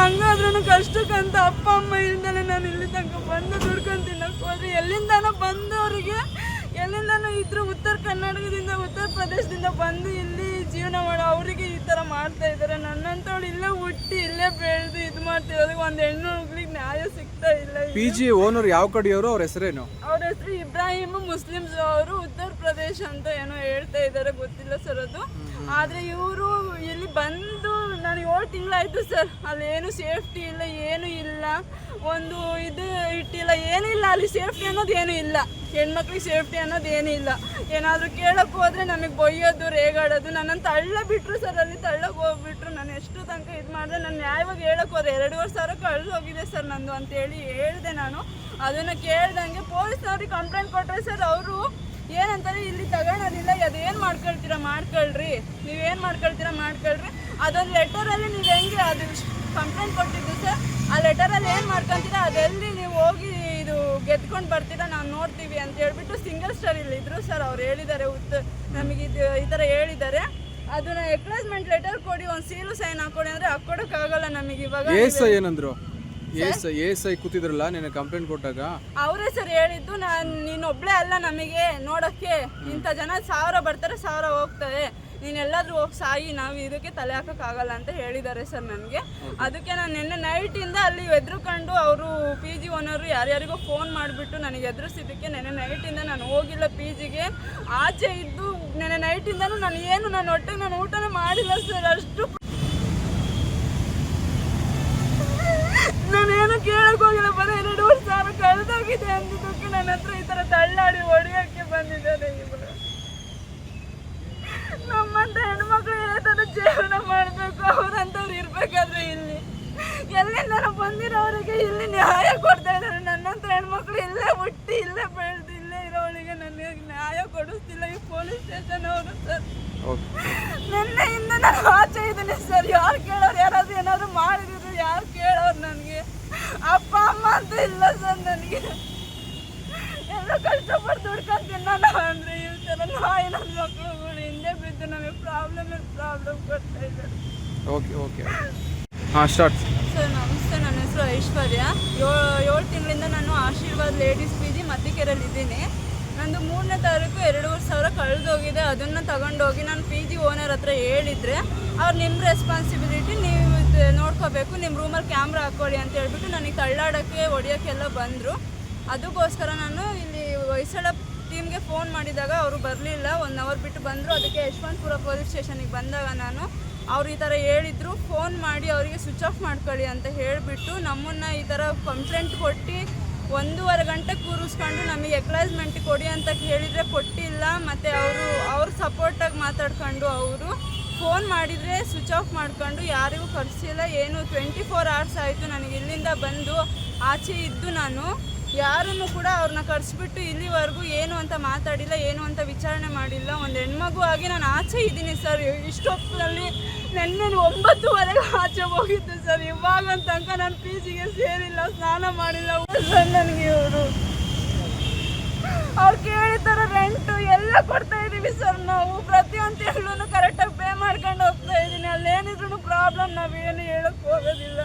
ಹಂಗಾದ್ರೂ ಕಷ್ಟಕ್ಕಂತ ಅಪ್ಪ ಅಮ್ಮ ಇಲ್ದಾನೆ ನಾನು ಇಲ್ಲಿ ತನಕ ಬಂದು ದುಡ್ಕೊಂಡು ತಿನ್ನಕ್ಕೆ ಹೋದ್ರೆ ಎಲ್ಲಿಂದಾನೋ ಬಂದವರಿಗೆ ಎಲ್ಲಿಂದಾನೋ ಇದ್ರು ಉತ್ತರ ಕರ್ನಾಟಕದಿಂದ ಉತ್ತರ ಪ್ರದೇಶದಿಂದ ಬಂದು ಇಲ್ಲಿ ಜೀವನ ಮಾಡೋ ಅವರಿಗೆ ಈ ಥರ ಮಾಡ್ತಾ ಇದ್ದಾರೆ. ನನ್ನಂತವಳು ಇಲ್ಲೇ ಹುಟ್ಟಿ ಇಲ್ಲೇ ಬೆಳೆದು ಇದು ಮಾಡ್ತಿರೋದು ಒಂದು ಹೆಣ್ಣು ಹುಡುಗ್ಲಿಗೆ ನ್ಯಾಯ ಸಿಗ್ತಾ ಇಲ್ಲ. PG ಓನರ್ ಯಾವ ಕಡೆಯವರು, ಅವ್ರ ಹೆಸರೇನು? ಅವ್ರ ಹೆಸರು ಇಬ್ರಾಹಿಂ, ಮುಸ್ಲಿಮ್ಸ್ ಅವರು, ಉತ್ತರ ಪ್ರದೇಶ ಅಂತ ಏನೋ ಹೇಳ್ತಾ ಇದ್ದಾರೆ, ಗೊತ್ತಿಲ್ಲ ಸರ್ ಅದು. ಆದರೆ ಇವರು ಇಲ್ಲಿ ಬಂದು ನಾನು 7 ತಿಂಗಳಾಯ್ತು ಸರ್. ಅಲ್ಲಿ ಏನು ಸೇಫ್ಟಿ ಇಲ್ಲ, ಏನು ಇಲ್ಲ, ಒಂದು ಇದು ಇಟ್ಟಿಲ್ಲ, ಏನಿಲ್ಲ ಅಲ್ಲಿ. ಸೇಫ್ಟಿ ಅನ್ನೋದು ಏನೂ ಇಲ್ಲ, ಹೆಣ್ಮಕ್ಳಿಗೆ ಸೇಫ್ಟಿ ಅನ್ನೋದು ಏನೂ ಇಲ್ಲ. ಏನಾದರೂ ಕೇಳೋಕ್ಕೆ ಹೋದರೆ ನಮಗೆ ಬೊಯ್ಯೋದು, ರೇಗಾಡೋದು. ನನ್ನನ್ನು ತಳ್ಳ ಬಿಟ್ಟರು ಸರ್, ಅಲ್ಲಿ ತಳ್ಳಕ್ಕೆ ಹೋಗ್ಬಿಟ್ರು. ನಾನು ಎಷ್ಟು ತನಕ ಇದು ಮಾಡಿದೆ, ನಾನು ನ್ಯಾಯವಾಗಿ ಹೇಳೋಕ್ಕೆ ಹೋದೆ. 2.5 ಸಾವಿರ ಕಳೆದು ಹೋಗಿದೆ ಸರ್ ನಂದು ಅಂತೇಳಿ ಹೇಳಿದೆ ನಾನು. ಅದನ್ನು ಕೇಳ್ದಂಗೆ ಪೊಲೀಸ್ನವ್ರಿಗೆ ಕಂಪ್ಲೇಂಟ್ ಕೊಟ್ಟರೆ ಸರ್, ಅವರು ಏನಂತಾರೆ, ಇಲ್ಲಿ ತಗೊಳೋದಿಲ್ಲ, ಅದೇನು ಮಾಡ್ಕೊಳ್ತೀರಾ ಮಾಡ್ಕೊಳ್ರಿ, ನೀವೇನು ಮಾಡ್ಕೊಳ್ತೀರಾ ಮಾಡ್ಕೊಳ್ರಿ. ಅದೊಂದು ಲೆಟರಲ್ಲಿ ನೀವು ಹೆಂಗೆ ಅದು ಕಂಪ್ಲೇಂಟ್ ಕೊಟ್ಟಿದ್ದು ಸರ್, ಆ ಲೆಟರಲ್ಲಿ ಏನು ಮಾಡ್ಕೊತೀರಾ ಅದೆಲ್ಲಿ ನೀವು ಹೋಗಿ ಇದು ಗೆದ್ಕೊಂಡು ಬರ್ತೀರಾ, ನಾವು ನೋಡ್ತೀವಿ ಅಂತ ಹೇಳ್ಬಿಟ್ಟು ಸಿಂಗಲ್ ಸ್ಟಾರ್ ಇಲ್ಲಿದ್ರು ಸರ್. ಅವ್ರು ಹೇಳಿದ್ದಾರೆ, ನಮಗೆ ಇದು ಈ ಥರ ಹೇಳಿದ್ದಾರೆ. ಅದನ್ನ ಎಕ್ನಾಲೇಜ್ಮೆಂಟ್ ಲೆಟರ್ ಕೊಡಿ, ಒಂದು ಸೀಲು ಸೈನ್ ಹಾಕೊಡಿ ಅಂದರೆ ಹಾಕೊಡೋಕ್ಕಾಗಲ್ಲ ನಮಗೆ ಇವಾಗ. ಏನಂದ್ರು? ಎಸ್ ಐ ಕೂತಿದ್ರಲ್ಲ ನೀನು ಕಂಪ್ಲೇಂಟ್ ಕೊಟ್ಟಾಗ ಅವರೇ ಸರ್ ಹೇಳಿದ್ದು, ನೀನೊಬ್ಳೆ ಅಲ್ಲ ನಮಗೆ ನೋಡೋಕ್ಕೆ, ಇಂಥ ಜನ 1000 ಬರ್ತಾರೆ 1000 ಹೋಗ್ತಾರೆ, ನೀನೆಲ್ಲಾದ್ರೂ ಹೋಗಿ ಸಾಯಿ, ನಾವು ಇದಕ್ಕೆ ತಲೆ ಹಾಕೋಕ್ಕಾಗಲ್ಲ ಅಂತ ಹೇಳಿದ್ದಾರೆ ಸರ್ ನನಗೆ. ಅದಕ್ಕೆ ನಾನು ನಿನ್ನೆ ನೈಟಿಂದ ಅಲ್ಲಿ ಎದುರುಕೊಂಡು ಅವರು PG ಓನರು ಯಾರ್ಯಾರಿಗೋ ಫೋನ್ ಮಾಡಿಬಿಟ್ಟು ನನಗೆ ಎದುರಿಸಿದ್ದಕ್ಕೆ ನೆನ್ನೆ ನೈಟಿಂದ ನಾನು ಹೋಗಿಲ್ಲ PGಗೆ. ಆಚೆ ಇದ್ದು ನೆನ್ನೆ ನೈಟಿಂದನೂ ನಾನು ಹೊಟ್ಟೆಗೆ ನಾನು ಊಟನೇ ಮಾಡಿಲ್ಲ ಸರ್. ಅಷ್ಟು ನಾನೇನು ಕೇಳಕ್ ಹೋಗಿಲ್ಲ, ಬರೀ 2.5 ಸಾವಿರ ಕಳೆದೋಗಿದೆ ಅಂದಿದ್ದಕ್ಕೆ ನನ್ನ ಹತ್ರ ಈ ಥರ ತಳ್ಳಾಡಿ ಹೊಡೆಯೋಕ್ಕೆ ಬಂದಿದ್ದಾರೆ ಇವರು. ನಮ್ಮಂತ ಹೆಣ್ಮಕ್ಳು ಯಾವ ಥರ ಜೀವನ ಮಾಡಬೇಕು, ಅವ್ರಂಥವ್ರು ಇರಬೇಕಾದ್ರೆ ಇಲ್ಲಿ ಎಲ್ಲಿಂದ ಬಂದಿರೋರಿಗೆ ಇಲ್ಲಿ ನ್ಯಾಯ ಕೊಡ್ತಾ ಇದ್ದಾರೆ. ನನ್ನಂತ ಹೆಣ್ಮಕ್ಳು ಇಲ್ಲೇ ಹುಟ್ಟಿ ಇಲ್ಲೇ ಬೆಳೆದು ಇಲ್ಲೇ ಇರೋವಳಿಗೆ ನನಗೆ ನ್ಯಾಯ ಕೊಡಿಸ್ತಿಲ್ಲ ಈ ಪೊಲೀಸ್ ಸ್ಟೇಷನ್ ಅವರು ಸರ್. ನಿನ್ನೆಯಿಂದ ನಾನು ಆಚೆ ಇದ್ದೀನಿ ಸರ್. ಯಾರು ಕೇಳೋರು, ಯಾರಾದ್ರೂ ಏನಾದರೂ ಮಾಡಿದ್ರು ಯಾರು ಕೇಳೋರು? ನನಗೆ ಅಪ್ಪ ಅಮ್ಮ ಅಂತ ಇಲ್ಲ ಸರ್. ನನಗೆ ಎಲ್ಲ ಕಷ್ಟಪಟ್ಟು ದುಡ್ಕೊಂತೀನಿ ನಾನು ಅಂದರೆ ಈ ಥರ ನಾಯಿ ನನ್ನ ಮಕ್ಕಳುಗಳು ಹಿಂದೆ ಬಿದ್ದು ನಮಗೆ ಪ್ರಾಬ್ಲಮ್ ಕೊಡ್ತಾ ಇದ್ದಾರೆ. ಓಕೆ ಹಾಂ ಸ್ಟಾರ್ಟ್. ಸರ್ ನಮಸ್ತೆ, ನನ್ನ ಹೆಸರು ಐಶ್ವರ್ಯ. 7 ತಿಂಗಳಿಂದ ನಾನು ಆಶೀರ್ವಾದ್ ಲೇಡೀಸ್ PG ಮತ್ತಿಕೆರೆಯಲ್ಲಿ ಇದ್ದೀನಿ. ನಂದು 3ನೇ ತಾರೀಕು 2.5 ಸಾವಿರ ಕಳೆದೋಗಿದೆ. ಅದನ್ನು ತಗೊಂಡೋಗಿ ನಾನು PG ಓನರ್ ಹತ್ರ ಹೇಳಿದರೆ ಅವ್ರು ನಿಮ್ಮ ರೆಸ್ಪಾನ್ಸಿಬಿಲಿಟಿ, ನೀವು ನೋಡ್ಕೋಬೇಕು, ನಿಮ್ಮ ರೂಮಲ್ಲಿ ಕ್ಯಾಮ್ರಾ ಹಾಕ್ಕೊಳ್ಳಿ ಅಂತ ಹೇಳ್ಬಿಟ್ಟು ನನಗೆ ತಳ್ಳಾಡೋಕ್ಕೆ ಹೊಡಿಯೋಕ್ಕೆಲ್ಲ ಬಂದರು. ಅದಕ್ಕೋಸ್ಕರ ನಾನು ಇಲ್ಲಿ ಹೊಯ್ಸಳ ಟೀಮ್ಗೆ ಫೋನ್ ಮಾಡಿದಾಗ ಅವರು ಬರಲಿಲ್ಲ, 1 ಅವರ್ ಬಿಟ್ಟು ಬಂದರು. ಅದಕ್ಕೆ ಯಶವಂತಪುರ ಪೊಲೀಸ್ ಸ್ಟೇಷನಿಗೆ ಬಂದಾಗ ಅವ್ರು ಈ ಥರ ಹೇಳಿದರು, ಫೋನ್ ಮಾಡಿ ಅವರಿಗೆ ಸ್ವಿಚ್ ಆಫ್ ಮಾಡ್ಕೊಳ್ಳಿ ಅಂತ ಹೇಳಿಬಿಟ್ಟು ನಮ್ಮನ್ನು ಈ ಥರ ಕಂಪ್ಲೇಂಟ್ ಕೊಟ್ಟು 1.5 ಗಂಟೆ ಕೂರಿಸ್ಕೊಂಡು ನಮಗೆ ಎಕ್ನಾಲೇಜ್ಮೆಂಟ್ ಕೊಡಿ ಅಂತ ಹೇಳಿದರೆ ಕೊಟ್ಟಿಲ್ಲ. ಮತ್ತು ಅವ್ರ ಸಪೋರ್ಟಾಗಿ ಮಾತಾಡ್ಕೊಂಡು ಅವರು ಫೋನ್ ಮಾಡಿದರೆ ಸ್ವಿಚ್ ಆಫ್ ಮಾಡ್ಕೊಂಡು ಯಾರಿಗೂ ಕರೆಸಿಲ್ಲ. ಏನು 24 hours ಆಯಿತು ನನಗೆ ಇಲ್ಲಿಂದ ಬಂದು ಆಚೆ ಇದ್ದು. ನಾನು ಯಾರನ್ನು ಕೂಡ ಅವ್ರನ್ನ ಕರೆಸ್ಬಿಟ್ಟು ಇಲ್ಲಿವರೆಗೂ ಏನು ಅಂತ ಮಾತಾಡಿಲ್ಲ, ಏನು ಅಂತ ವಿಚಾರಣೆ ಮಾಡಿಲ್ಲ. ಒಂದು ಹೆಣ್ಮಗು ಆಗಿ ನಾನು ಆಚೆ ಇದ್ದೀನಿ ಸರ್. ಇಷ್ಟೊತ್ತಿನಲ್ಲಿ ನೆನ್ನೆ 9:30 ಆಚೆ ಹೋಗಿದ್ದು ಸರ್. ಇವಾಗ ತನಕ ನಾನು PGಗೆ ಸೇರಿಲ್ಲ, ಸ್ನಾನ ಮಾಡಿಲ್ಲ ಸರ್. ನನಗೆ ಅವ್ರು ಕೇಳಿದಾರ ರೆಂಟು ಎಲ್ಲ ಕೊಡ್ತಾ ಇದ್ದೀವಿ ಸರ್. ನಾವು ಪ್ರತಿಯೊಂದು ತಿಂಗಳು ಕರೆಕ್ಟಾಗಿ ಪೇ ಮಾಡ್ಕೊಂಡು ಹೋಗ್ತಾ ಇದ್ದೀನಿ. ಅಲ್ಲೇನಿದ್ರು ಪ್ರಾಬ್ಲಮ್ ನಾವೇನು ಹೇಳಕ್ಕೆ ಹೋಗೋದಿಲ್ಲ.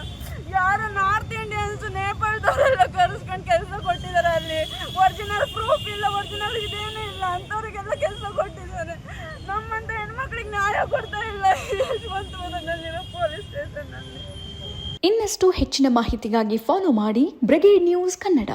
ಯಾರು ನಾರ್ತ್ ಇಂಡಿಯನ್ಸು ನೇಪಾಳದವರೆಲ್ಲ ಕರೆಸ್ಕೊಂಡು ಕೆಲಸ ಕೊಟ್ಟಿದ್ದಾರೆ. ಅಲ್ಲಿ ಒರಿಜಿನಲ್ ಪ್ರೂಫ್ ಇಲ್ಲ, ಒರಿಜಿನಲ್ ಇದೇನೂ ಇಲ್ಲ, ಅಂಥವ್ರಿಗೆಲ್ಲ ಕೆಲಸ ಕೊಟ್ಟಿದ್ದಾರೆ. ನಮ್ಮಂತ ಹೆಣ್ಮಕ್ಳಿಗೆ ನ್ಯಾಯ ಕೊಡ್ತಾ ಇಲ್ಲ ಯಶವಂತಪುರದಲ್ಲಿರೋ ಪೊಲೀಸ್ ಸ್ಟೇಷನ್ನಲ್ಲಿ. ಇನ್ನಷ್ಟು ಹೆಚ್ಚಿನ ಮಾಹಿತಿಗಾಗಿ ಫಾಲೋ ಮಾಡಿ ಬ್ರಿಗೇಡ್ ನ್ಯೂಸ್ ಕನ್ನಡ.